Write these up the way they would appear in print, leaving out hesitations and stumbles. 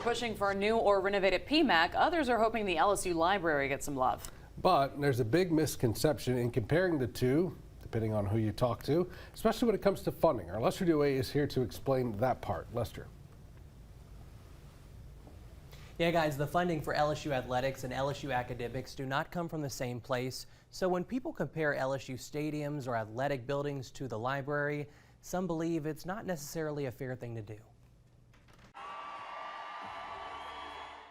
Pushing for a new or renovated PMAC, others are hoping the LSU Library gets some love. But there's a big misconception in comparing the two, depending on who you talk to, especially when it comes to funding. Our Lester Doucet is here to explain that part. Lester. Yeah, guys, the funding for LSU athletics and LSU academics do not come from the same place. So when people compare LSU stadiums or athletic buildings to the library, some believe it's not necessarily a fair thing to do.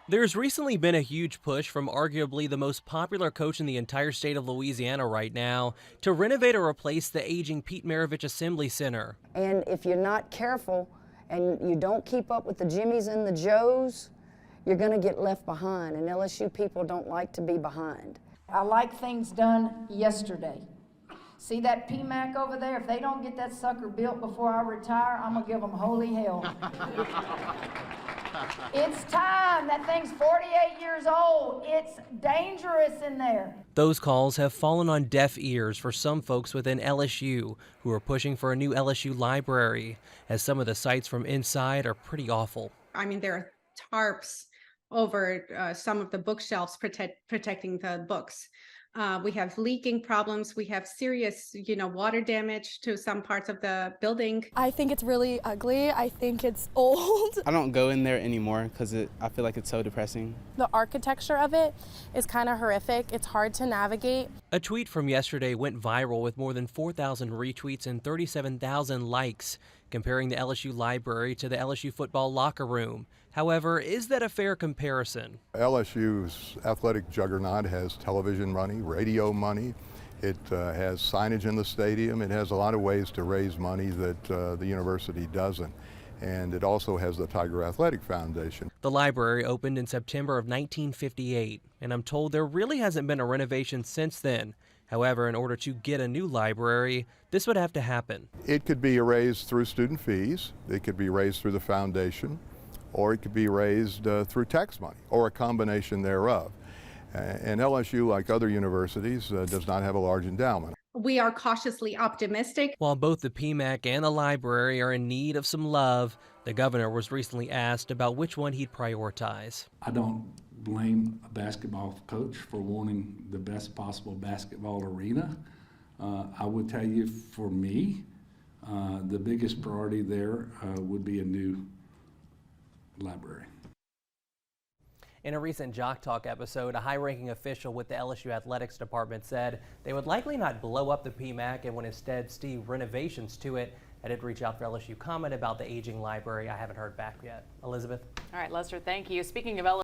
There's recently been a huge push from arguably the most popular coach in the entire state of Louisiana right now to renovate or replace the aging Pete Maravich Assembly Center. And if you're not careful and you don't keep up with the Jimmies and the Joes, you're going to get left behind, and LSU people don't like to be behind. I like things done yesterday. See that PMAC over there? If they don't get that sucker built before I retire, I'm going to give them holy hell. It's time. That thing's 48 years old. It's dangerous in there. Those calls have fallen on deaf ears for some folks within LSU who are pushing for a new LSU library, as some of the sights from inside are pretty awful. I mean, there are tarps over some of the bookshelves protecting the books. We have leaking problems. We have serious, water damage to some parts of the building. I think it's really ugly. I think it's old. I don't go in there anymore because I feel like it's so depressing. The architecture of it is kind of horrific. It's hard to navigate. A tweet from yesterday went viral with more than 4,000 retweets and 37,000 likes, comparing the LSU library to the LSU football locker room. However, is that a fair comparison? LSU's athletic juggernaut has television money, radio money. It has signage in the stadium. It has a lot of ways to raise money that the university doesn't. And it also has the Tiger Athletic Foundation. The library opened in September of 1958, and I'm told there really hasn't been a renovation since then. However, in order to get a new library, this would have to happen. It could be raised through student fees, it could be raised through the foundation, or it could be raised through tax money, or a combination thereof. And LSU, like other universities, does not have a large endowment. We are cautiously optimistic. While both the PMAC and the library are in need of some love, the governor was recently asked about which one he'd prioritize. I don't blame a basketball coach for wanting the best possible basketball arena. I would tell you, for me, the biggest priority there would be a new library. In a recent Jacques Talk episode, a high-ranking official with the LSU Athletics Department said they would likely not blow up the PMAC and would instead see renovations to it. I did reach out for LSU comment about the aging library. I haven't heard back yet. Elizabeth? All right, Lester, thank you. Speaking of LSU.